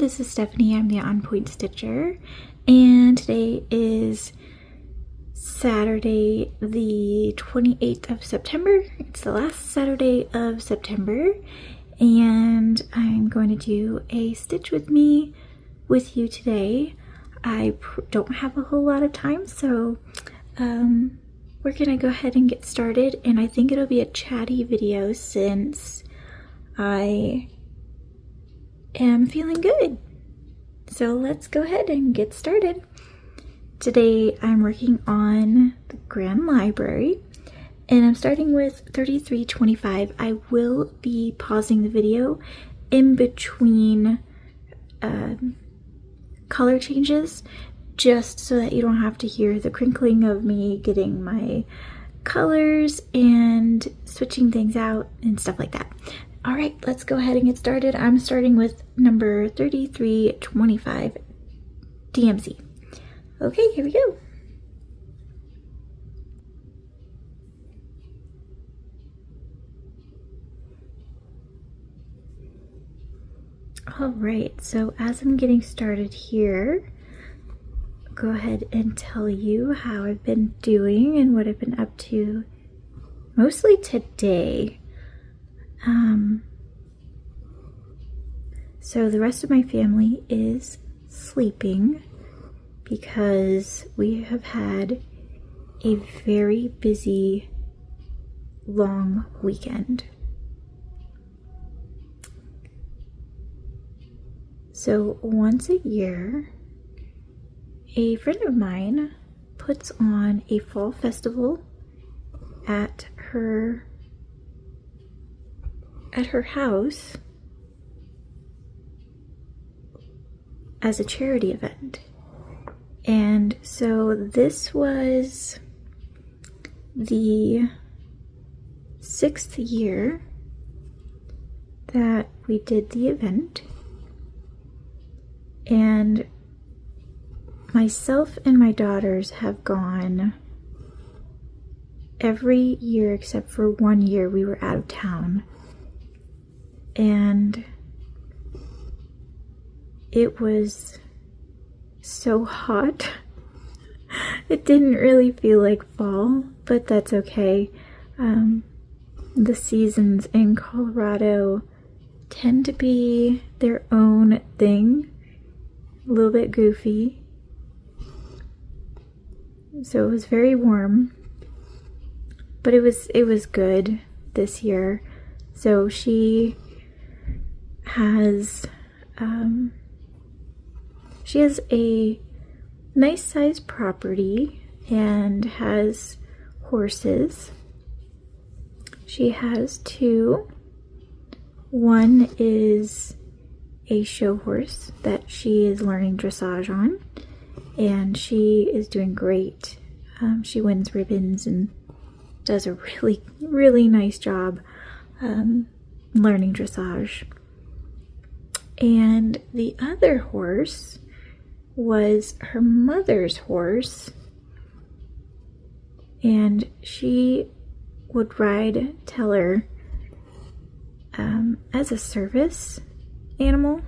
this is Stephanie. I'm the On Point Stitcher, and today is Saturday the 28th of September. It's the last Saturday of September, and I'm going to do a stitch with me with you today. I don't have a whole lot of time, so we're gonna go ahead and get started, and I think it'll be a chatty video since I am feeling good. So let's go ahead and get started. Today I'm working on the Grand Library, and I'm starting with 3325. I will be pausing the video in between color changes, just so that you don't have to hear the crinkling of me getting my colors and switching things out and stuff like that. All right, let's go ahead and get started. I'm starting with number 3325 DMC. Okay, here we go. All right, so as I'm getting started here, go ahead and tell you how I've been doing and what I've been up to mostly today. So the rest of my family is sleeping because we have had a very busy, long weekend. So once a year, a friend of mine puts on a fall festival at her house as a charity event. And so this was the 6th year that we did the event, and myself and my daughters have gone every year except for one year we were out of town. And it was so hot. It didn't really feel like fall, but that's okay. The seasons in Colorado tend to be their own thing, a little bit goofy. So it was very warm, but it was good this year. So she has a nice sized property and has horses. She has 2. One is a show horse that she is learning dressage on, and she is doing great. She wins ribbons and does a really, really nice job learning dressage. And the other horse was her mother's horse, and she would ride Teller as a service animal.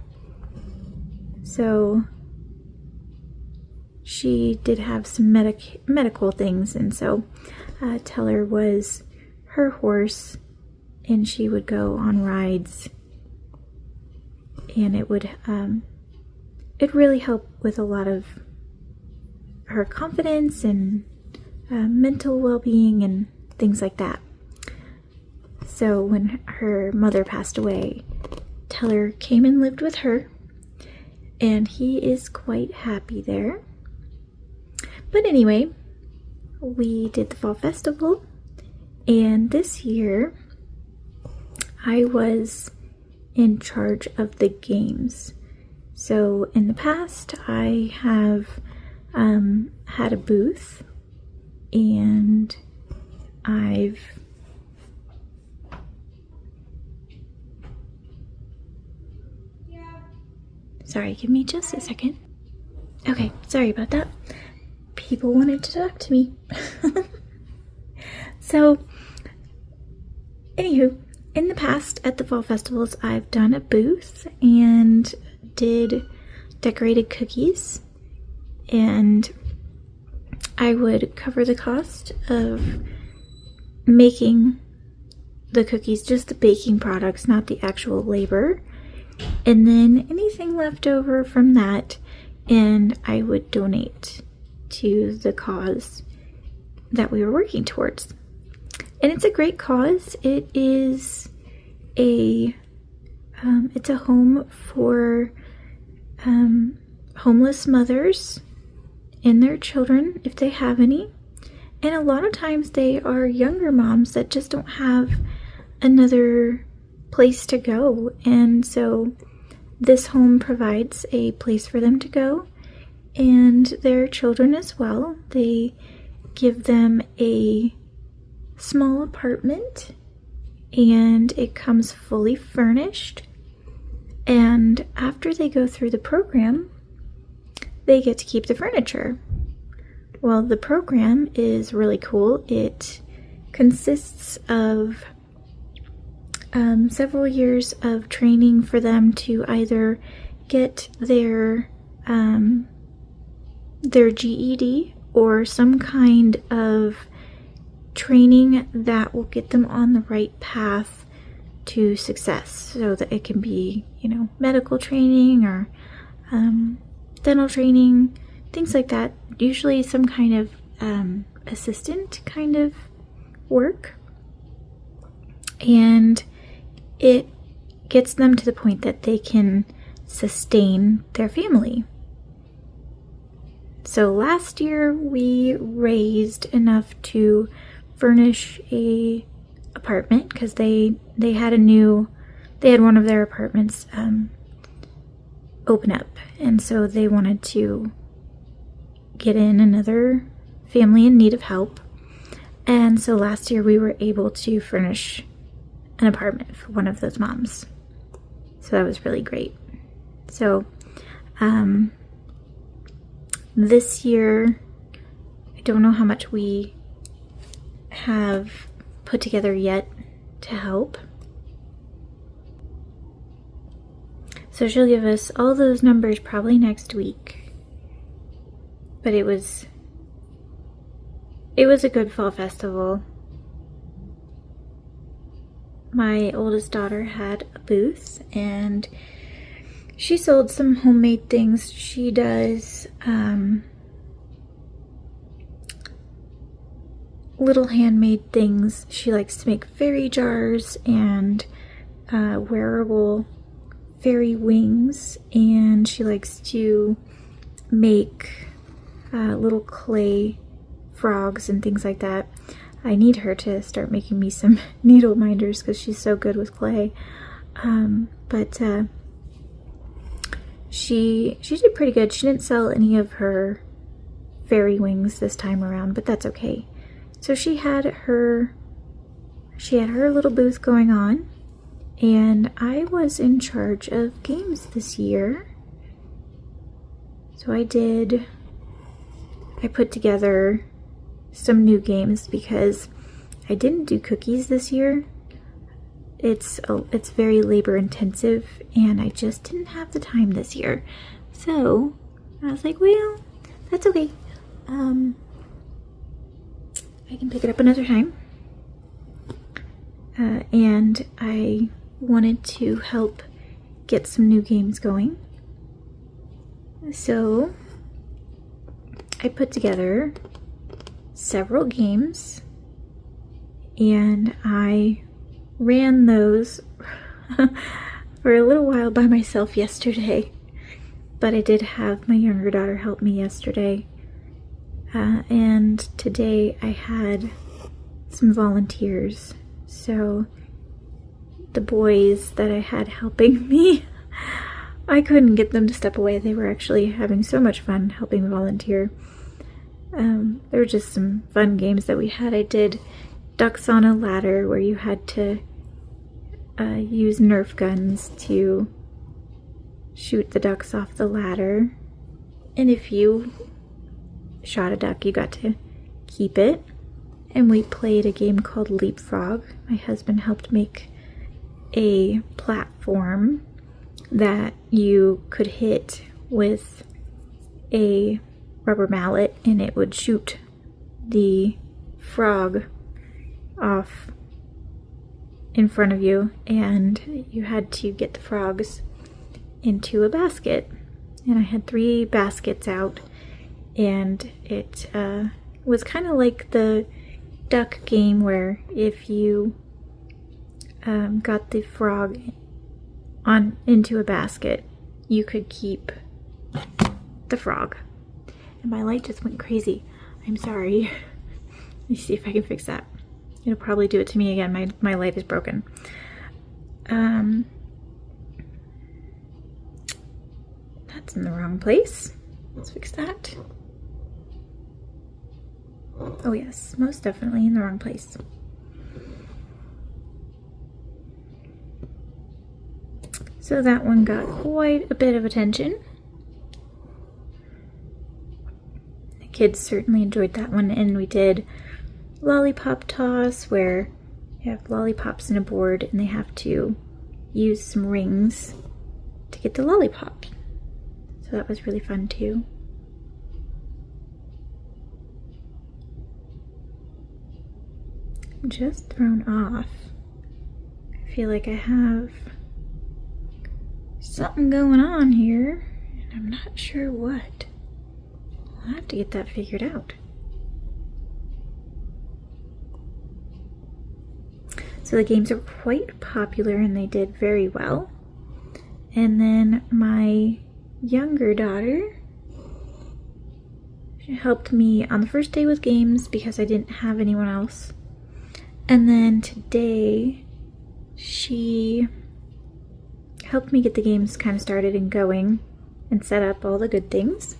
So she did have some medical things, and so Teller was her horse, and she would go on rides, and it would it really helped with a lot of her confidence and mental well-being and things like that. So when her mother passed away, Teller came and lived with her, and he is quite happy there. But anyway, we did the fall festival, and this year I was in charge of the games. So in the past I have had a booth, and Sorry, give me just a second. Okay, sorry about that. People wanted to talk to me. So, anywho, in the past at the fall festivals, I've done a booth, and did decorated cookies, and I would cover the cost of making the cookies, just the baking products, not the actual labor. And then anything left over from that, and I would donate to the cause that we were working towards. And it's a great cause. It is it's a home for homeless mothers and their children, if they have any. And a lot of times they are younger moms that just don't have another place to go. And so this home provides a place for them to go, and their children as well. They give them a small apartment, and it comes fully furnished. And after they go through the program, they get to keep the furniture. Well, the program is really cool. It consists of several years of training for them to either get their GED or some kind of training that will get them on the right path to success, so that it can be, medical training or dental training, things like that. Usually some kind of assistant kind of work. And it gets them to the point that they can sustain their family. So last year we raised enough to furnish a apartment, because they had one of their apartments open up, and so they wanted to get in another family in need of help. And so last year we were able to furnish an apartment for one of those moms. So that was really great. So this year, I don't know how much we have put together yet to help. So she'll give us all those numbers probably next week. But it was a good fall festival. My oldest daughter had a booth, and she sold some homemade things. She does little handmade things. She likes to make fairy jars and wearable fairy wings, and she likes to make little clay frogs and things like that. I need her to start making me some needle minders because she's so good with clay. But she did pretty good. She didn't sell any of her fairy wings this time around, but that's okay. So she had her little booth going on, and I was in charge of games this year. So I put together some new games because I didn't do cookies this year. It's very labor intensive, and I just didn't have the time this year. So I was like, well, that's okay. I can pick it up another time. And I wanted to help get some new games going. So I put together several games, and I ran those for a little while by myself yesterday, but I did have my younger daughter help me yesterday, and today I had some volunteers. So the boys that I had helping me, I couldn't get them to step away. They were actually having so much fun helping volunteer. There were just some fun games that we had. I did ducks on a ladder, where you had to use Nerf guns to shoot the ducks off the ladder. And if you shot a duck, you got to keep it. And we played a game called Leapfrog. My husband helped make a platform that you could hit with a rubber mallet and it would shoot the frog off in front of you, and you had to get the frogs into a basket. And I had 3 baskets out, and it was kind of like the duck game where if you got the frog into a basket, you could keep the frog. And my light just went crazy. I'm sorry. Let me see if I can fix that. It'll probably do it to me again. My light is broken. That's in the wrong place. Let's fix that. Oh yes, most definitely in the wrong place. So that one got quite a bit of attention. The kids certainly enjoyed that one, and we did lollipop toss where you have lollipops in a board and they have to use some rings to get the lollipop. So that was really fun too. I'm just thrown off. I feel like I have something going on here and I'm not sure what. I'll have to get that figured out. So the games are quite popular and they did very well. And then my younger daughter, she helped me on the first day with games because I didn't have anyone else. And then today she helped me get the games kind of started and going and set up all the good things.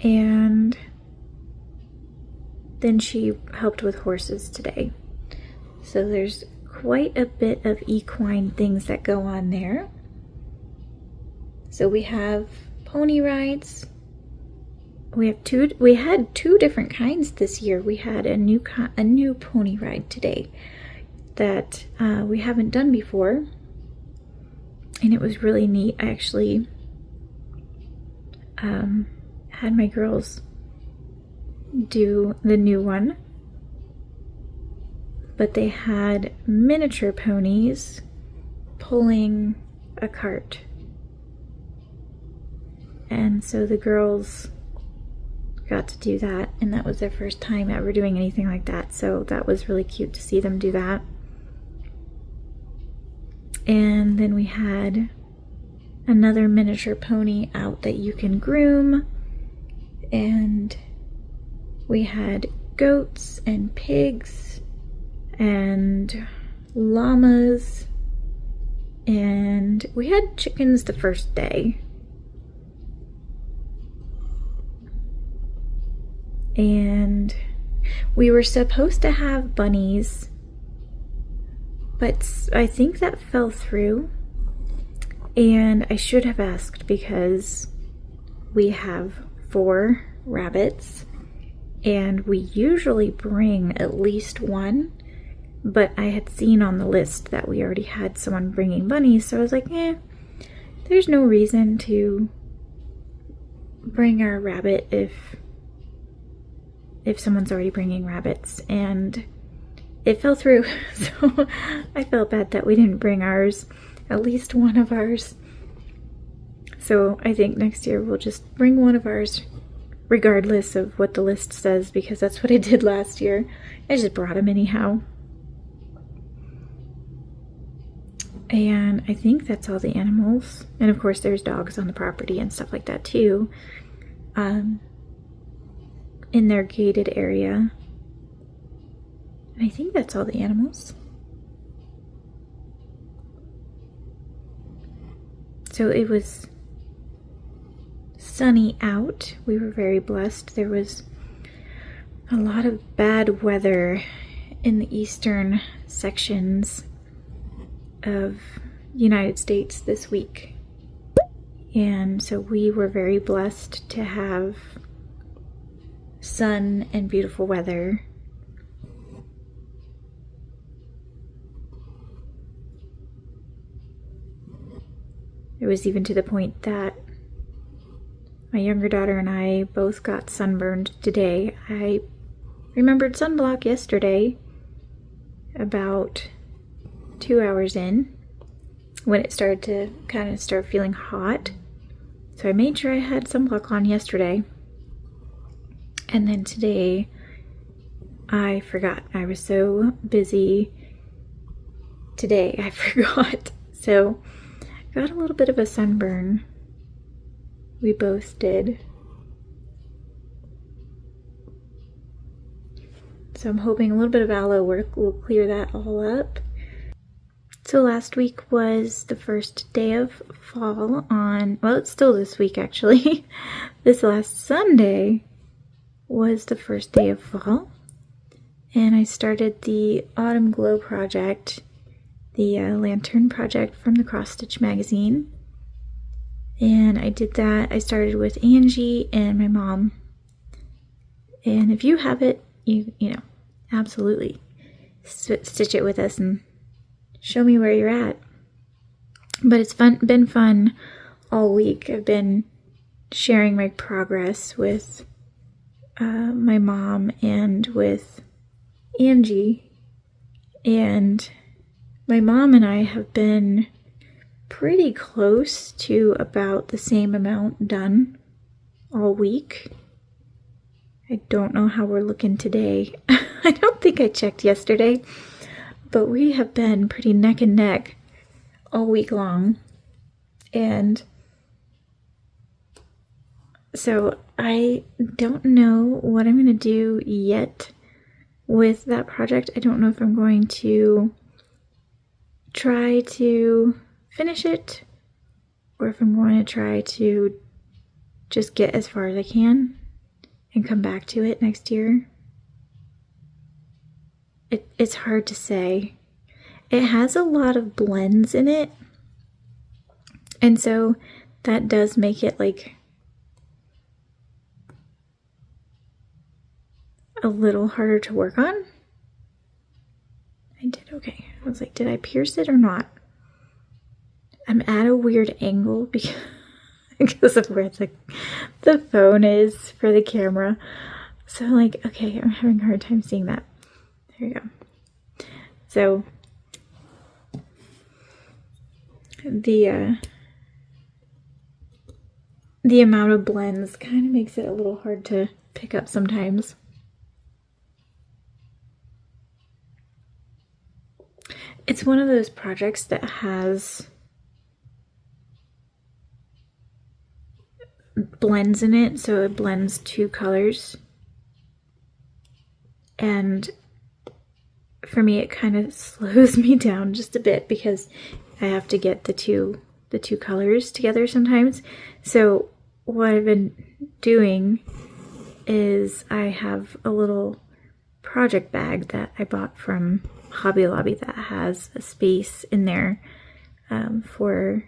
And then she helped with horses today. So there's quite a bit of equine things that go on there. So we have pony rides. We had 2 different kinds this year. We had a new pony ride today that we haven't done before, and it was really neat. I actually had my girls do the new one. But they had miniature ponies pulling a cart. And so the girls got to do that, and that was their first time ever doing anything like that. So that was really cute to see them do that. And then we had another miniature pony out that you can groom. And we had goats and pigs and llamas, and we had chickens the first day. And we were supposed to have bunnies, but I think that fell through, and I should have asked because we have 4 rabbits and we usually bring at least 1. But I had seen on the list that we already had someone bringing bunnies, so I was like, there's no reason to bring our rabbit if someone's already bringing rabbits. And it fell through, so I felt bad that we didn't bring ours, at least one of ours. So I think next year we'll just bring one of ours regardless of what the list says, because that's what I did last year. I just brought him anyhow. And I think that's all the animals. And of course there's dogs on the property and stuff like that too, in their gated area. And I think that's all the animals. So it was sunny out. We were very blessed. There was a lot of bad weather in the eastern sections of United States this week, and so we were very blessed to have sun and beautiful weather. was even to the point that my younger daughter and I both got sunburned today. I remembered sunblock yesterday, about 2 hours in, when it started to kind of start feeling hot. So I made sure I had sunblock on yesterday. And then today, I forgot. I was so busy today, I forgot. So, got a little bit of a sunburn. We both did. So I'm hoping a little bit of aloe work will clear that all up. So last week was the first day of fall on, well, it's still this week actually. This last Sunday was the first day of fall. And I started the Autumn Glow project, the lantern project from the Cross Stitch magazine. And I did that. I started with Angie and my mom. And if you have it, you know, absolutely stitch it with us and show me where you're at. But it's been fun all week. I've been sharing my progress with my mom and with Angie. And my mom and I have been pretty close to about the same amount done all week. I don't know how we're looking today. I don't think I checked yesterday, but we have been pretty neck and neck all week long. And so I don't know what I'm going to do yet with that project. I don't know if I'm going to try to finish it or if I'm going to try to just get as far as I can and come back to it next year. It's hard to say. It has a lot of blends in it, and so that does make it like a little harder to work on. I did okay. I was like, did I pierce it or not? I'm at a weird angle because of where the phone is for the camera. So like, okay, I'm having a hard time seeing that. There you go. So the amount of blends kind of makes it a little hard to pick up sometimes. It's one of those projects that has blends in it, so it blends two colors. And for me, it kind of slows me down just a bit because I have to get the two colors together sometimes. So what I've been doing is I have a little project bag that I bought from Hobby Lobby that has a space in there for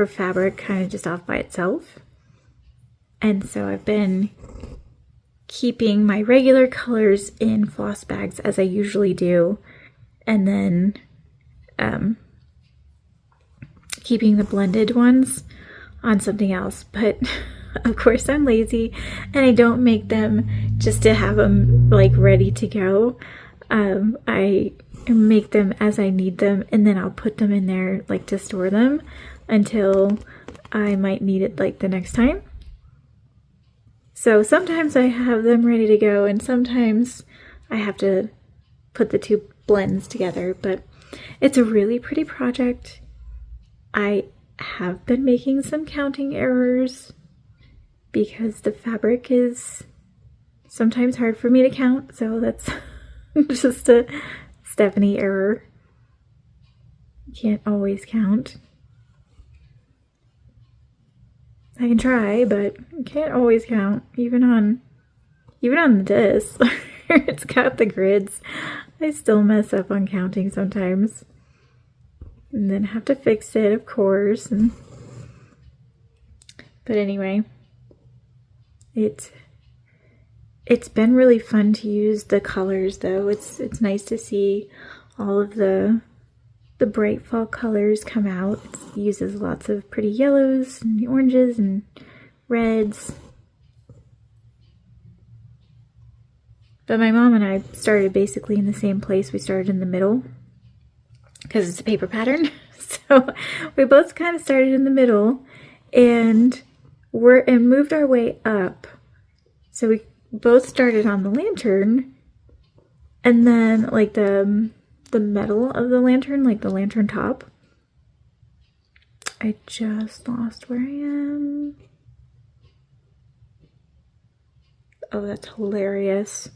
fabric kind of just off by itself. And so I've been keeping my regular colors in floss bags as I usually do, and then keeping the blended ones on something else. But of course I'm lazy and I don't make them just to have them like ready to go. I make them as I need them, and then I'll put them in there like to store them until I might need it like the next time. So sometimes I have them ready to go, and sometimes I have to put the two blends together, but it's a really pretty project. I have been making some counting errors because the fabric is sometimes hard for me to count, so that's just a Stephanie error. Can't always count. I can try, but I can't always count, even on this. It's got the grids. I still mess up on counting sometimes. And then have to fix it, of course. But anyway, it's been really fun to use the colors though. It's nice to see all of the the bright fall colors come out. It uses lots of pretty yellows and oranges and reds. But my mom and I started basically in the same place. We started in the middle because it's a paper pattern. So we both kind of started in the middle and moved our way up. So we both started on the lantern, and then like the metal of the lantern, like the lantern top. I just lost where I am. Oh, that's hilarious.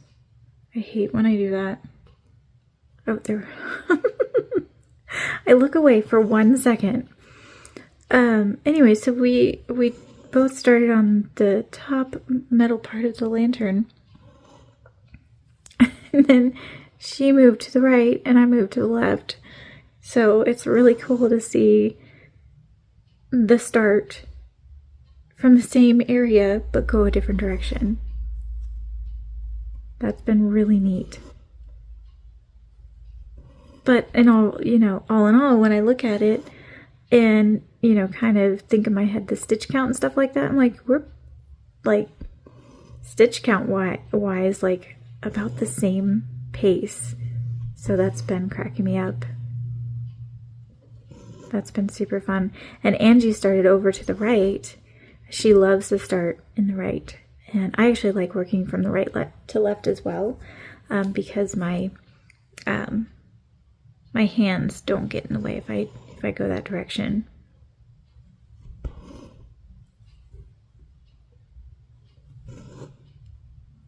I hate when I do that. Oh, there. I look away for 1 second. Anyway, so we both started on the top metal part of the lantern. And then she moved to the right and I moved to the left. So it's really cool to see the start from the same area but go a different direction. That's been really neat. But all in all, when I look at it and, kind of think in my head the stitch count and stuff like that, I'm like, we're like stitch count wise, like about the same pace. So that's been cracking me up. That's been super fun. And Angie started over to the right. She loves to start in the right. And I actually like working from the right to left as well, because my hands don't get in the way if I go that direction.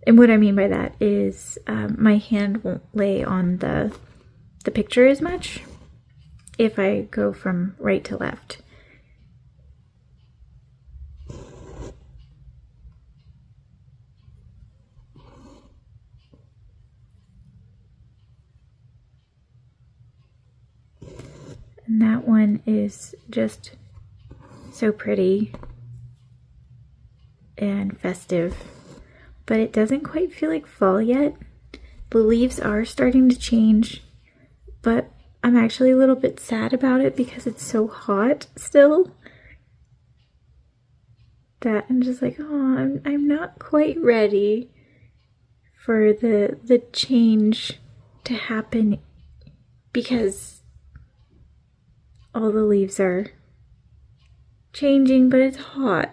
And what I mean by that is my hand won't lay on the picture as much if I go from right to left. And that one is just so pretty and festive, but it doesn't quite feel like fall yet. The leaves are starting to change, but I'm actually a little bit sad about it because it's so hot still that I'm just like, oh, I'm not quite ready for the change to happen, because all the leaves are changing, but it's hot.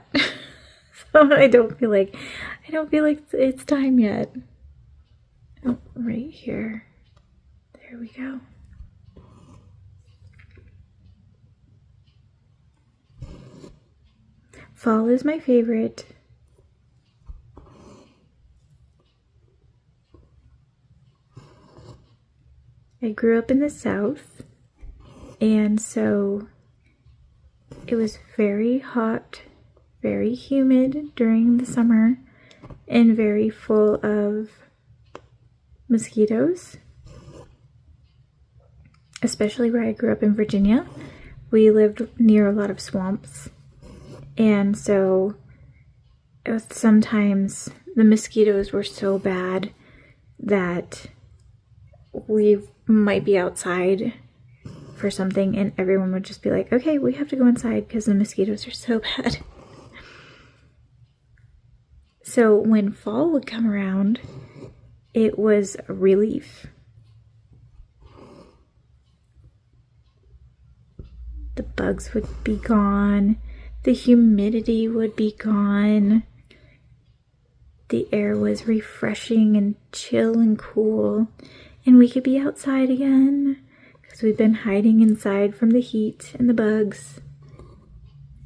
So I don't feel like it's time yet. Oh, right here. There we go. Fall is my favorite. I grew up in the South, and so it was very hot, very humid during the summer, and very full of mosquitoes. Especially where I grew up in Virginia. We lived near a lot of swamps, and so sometimes the mosquitoes were so bad that we might be outside for something and everyone would just be like, okay, we have to go inside because the mosquitoes are so bad. So when fall would come around, it was a relief. The bugs would be gone, the humidity would be gone, the air was refreshing and chill and cool, and we could be outside again because we've been hiding inside from the heat and the bugs.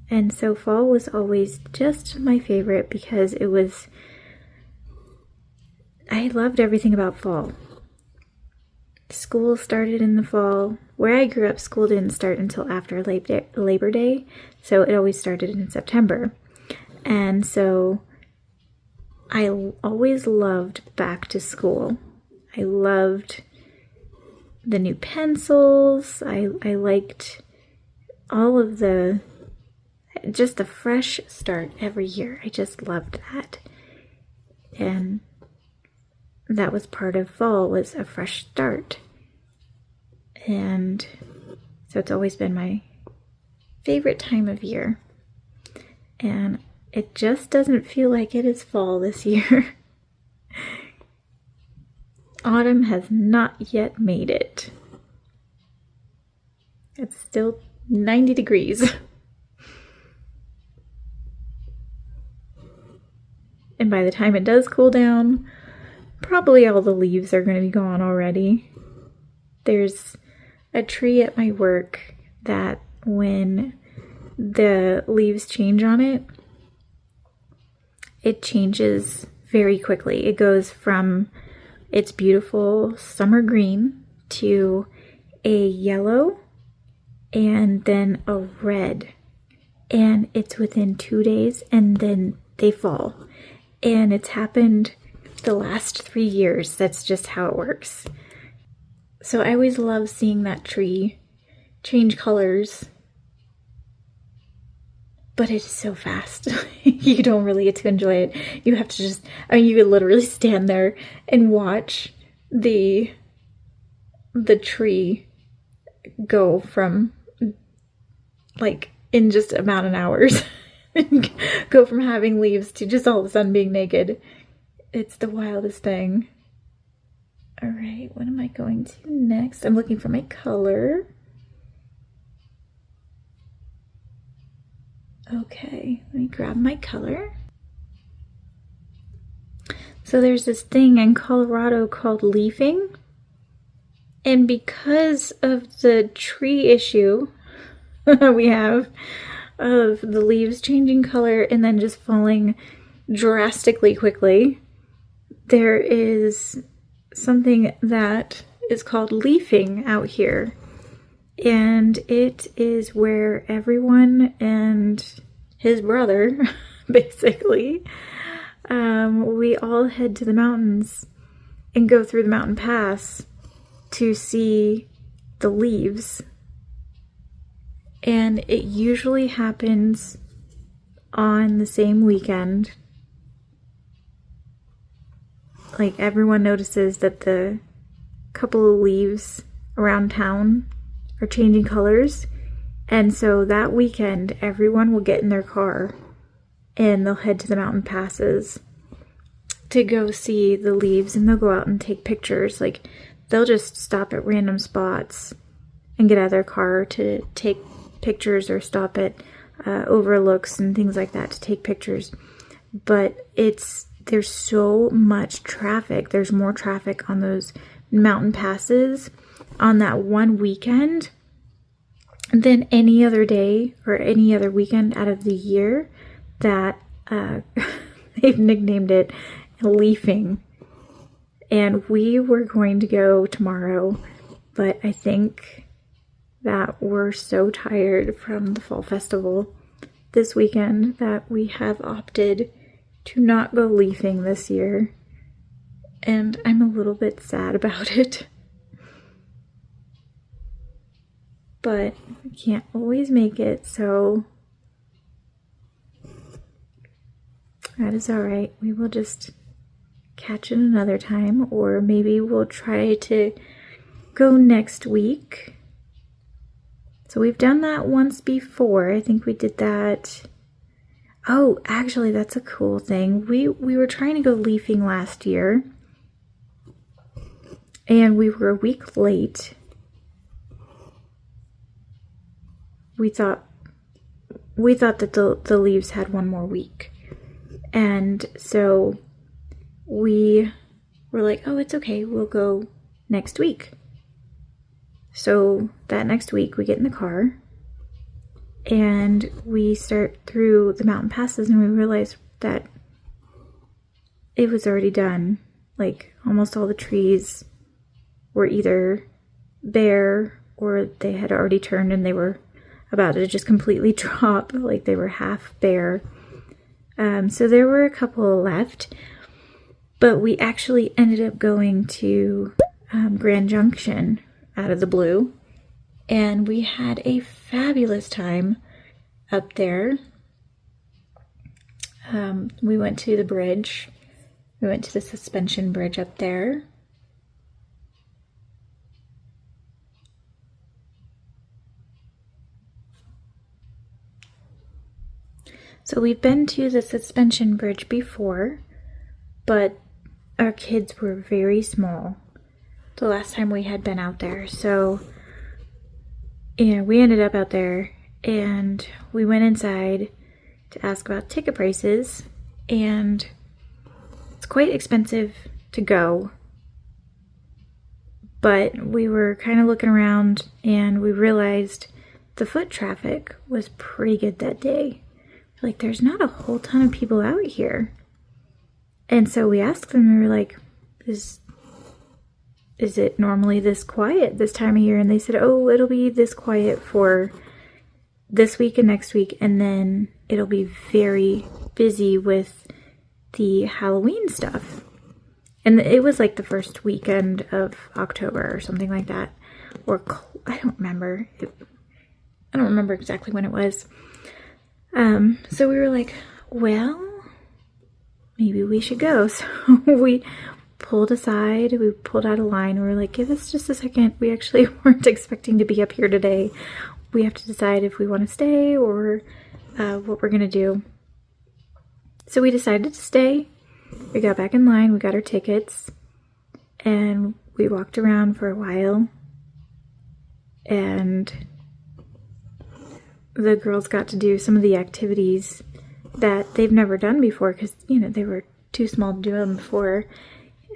And so fall was always just my favorite because I loved everything about fall. School started in the fall. Where I grew up, school didn't start until after Labor Day, so it always started in September. And so I always loved back to school. I loved the new pencils. I liked all of just a fresh start every year. I just loved that. And that was part of fall, was a fresh start. And So it's always been my favorite time of year. And it just doesn't feel like it is fall this year. Autumn has not yet made it. It's still 90 degrees. And by the time it does cool down, probably all the leaves are going to be gone already. There's a tree at my work that when the leaves change on it, it changes very quickly. It goes from its beautiful summer green to a yellow and then a red. And it's within 2 days and then they fall. And it's happened the last 3 years. That's just how it works. So I always love seeing that tree change colors. But it is so fast. You don't really get to enjoy it. You have to just, I mean, you could literally stand there and watch the tree go from, like, in just amount of hours. Go from having leaves to just all of a sudden being naked. It's the wildest thing. All right, what am I going to next? I'm looking for my color. Okay, let me grab my color. So there's this thing in Colorado called leafing. And because of the tree issue we have of the leaves changing color and then just falling drastically quickly, there is something that is called leafing out here. And it is where everyone and his brother, basically, we all head to the mountains and go through the mountain pass to see the leaves. And it usually happens on the same weekend. Like, everyone notices that the couple of leaves around town are changing colors, and so that weekend everyone will get in their car and they'll head to the mountain passes to go see the leaves, and they'll go out and take pictures. Like, they'll just stop at random spots and get out of their car to take pictures or stop at overlooks and things like that to take pictures. But there's so much traffic. There's more traffic on those mountain passes on that one weekend than any other day or any other weekend out of the year, that they've nicknamed it leafing. And we were going to go tomorrow, but I think that we're so tired from the fall festival this weekend that we have opted to not go leafing this year. And I'm a little bit sad about it. But we can't always make it, so that is alright. We will just catch it another time, or maybe we'll try to go next week. So we've done that once before. I think we did that. Oh, actually, that's a cool thing. We were trying to go leafing last year, and we were a week late. We thought that the leaves had one more week. And so we were like, oh, it's okay, we'll go next week. So that next week we get in the car and we start through the mountain passes, and we realize that it was already done. Like, almost all the trees were either bare or they had already turned and they were about to just completely drop, like they were half bare. So there were a couple left, but we actually ended up going to Grand Junction out of the blue, and we had a fabulous time up there. We went to the bridge. We went to the suspension bridge up there. So we've been to the suspension bridge before, but our kids were very small the last time we had been out there. So, we ended up out there and we went inside to ask about ticket prices, and it's quite expensive to go. But we were kind of looking around and we realized the foot traffic was pretty good that day. Like, there's not a whole ton of people out here. And so we asked them, we were like, is it normally this quiet this time of year? And they said, oh, it'll be this quiet for this week and next week, and then it'll be very busy with the Halloween stuff. And it was like the first weekend of October or something like that. Or I don't remember. I don't remember exactly when it was. So we were like, well, maybe we should go. So we pulled aside, we pulled out a line. We were like, give us just a second. We actually weren't expecting to be up here today. We have to decide if we want to stay or what we're going to do. So we decided to stay. We got back in line, we got our tickets, and we walked around for a while, and the girls got to do some of the activities that they've never done before because, they were too small to do them before.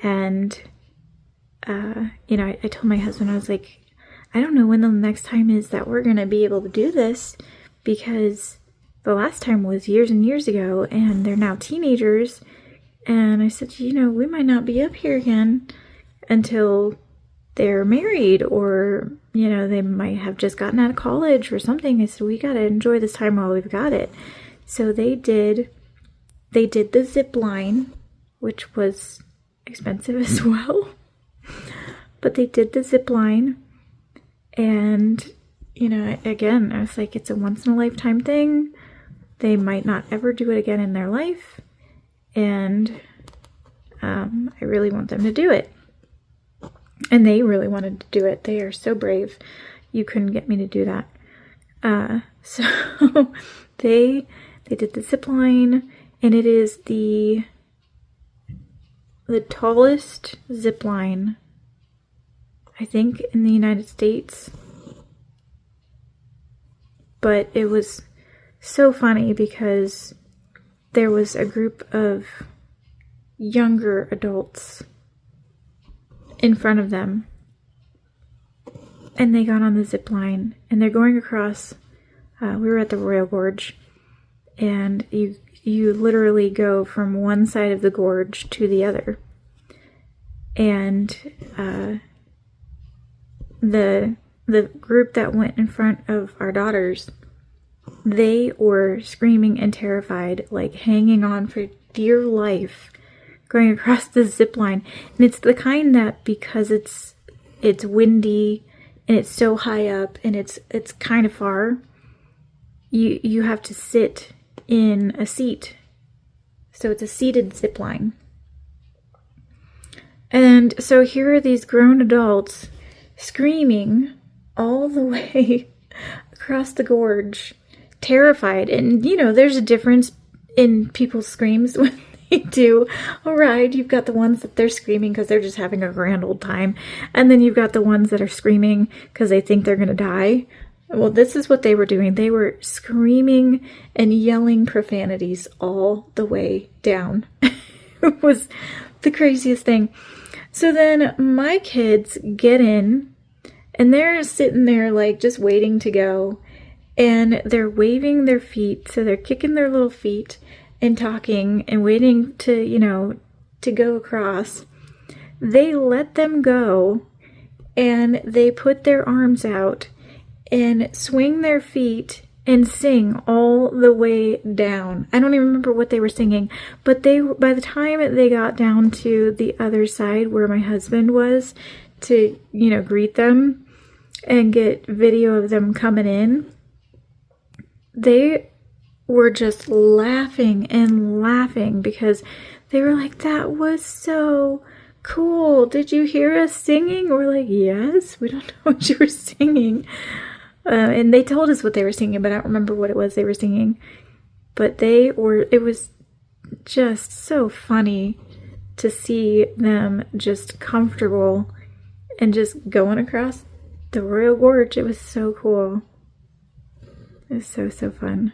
And, I told my husband, I was like, I don't know when the next time is that we're going to be able to do this, because the last time was years and years ago, and they're now teenagers. And I said, we might not be up here again until they're married, or, they might have just gotten out of college or something. I said, we got to enjoy this time while we've got it. So they did the zip line, which was expensive as well. But they did the zip line. And, again, I was like, it's a once in a lifetime thing. They might not ever do it again in their life. And I really want them to do it. And they really wanted to do it. They are so brave. You couldn't get me to do that. So they did the zip line, and it is the tallest zip line, I think, in the United States. But it was so funny because there was a group of younger adults in front of them, and they got on the zip line, and they're going across. We were at the Royal Gorge, and you literally go from one side of the gorge to the other. And the group that went in front of our daughters, they were screaming and terrified, like hanging on for dear life, going across the zip line. And it's the kind that, because it's windy and it's so high up and it's kind of far, you have to sit in a seat. So it's a seated zip line. And so here are these grown adults screaming all the way across the gorge, terrified. And, there's a difference in people's screams when they do a ride. You've got the ones that they're screaming because they're just having a grand old time. And then you've got the ones that are screaming because they think they're going to die. Well, this is what they were doing. They were screaming and yelling profanities all the way down. It was the craziest thing. So then my kids get in, and they're sitting there like just waiting to go. And they're waving their feet. So they're kicking their little feet and talking and waiting to, to go across. They let them go, and they put their arms out and swing their feet and sing all the way down. I don't even remember what they were singing, but by the time they got down to the other side where my husband was to, greet them and get video of them coming in, they were just laughing and laughing because they were like, that was so cool. Did you hear us singing? We're like, yes, we don't know what you were singing. And they told us what they were singing, but I don't remember what it was they were singing. but it was just so funny to see them just comfortable and just going across the Royal Gorge. It was so cool. It was so fun.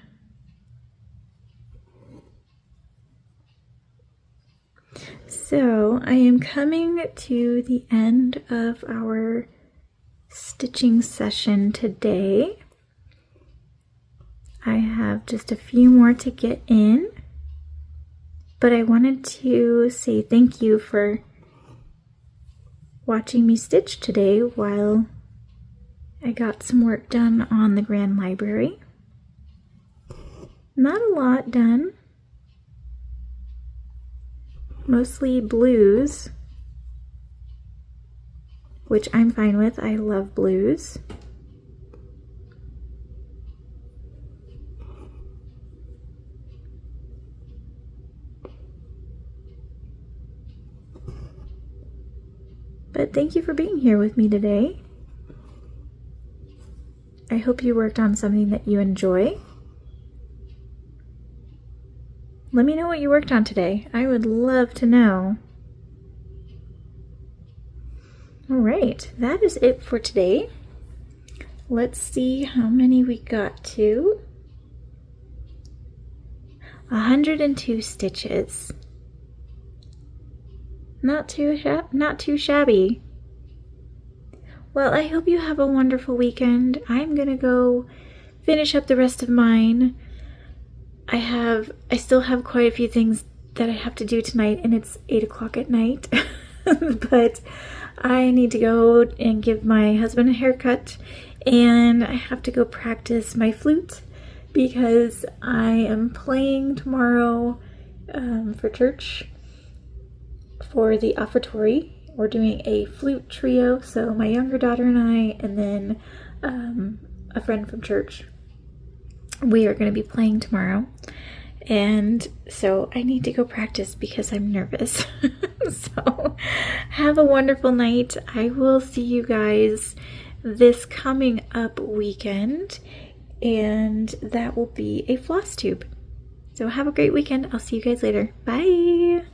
So I am coming to the end of our stitching session today. I have just a few more to get in, but I wanted to say thank you for watching me stitch today while I got some work done on the Grand Library. Not a lot done. Mostly blues, which I'm fine with. I love blues. But thank you for being here with me today. I hope you worked on something that you enjoy. Let me know what you worked on today. I would love to know. All right, that is it for today. Let's see how many we got to. 102 stitches. Not too shabby. Well, I hope you have a wonderful weekend. I'm gonna go finish up the rest of mine. I still have quite a few things that I have to do tonight, and it's 8 o'clock at night. But I need to go and give my husband a haircut, and I have to go practice my flute because I am playing tomorrow for church for the offertory. We're doing a flute trio, so my younger daughter and I, and then a friend from church. We are going to be playing tomorrow, and so I need to go practice because I'm nervous. So have a wonderful night. I will see you guys this coming up weekend, and that will be a floss tube. So have a great weekend. I'll see you guys later. Bye!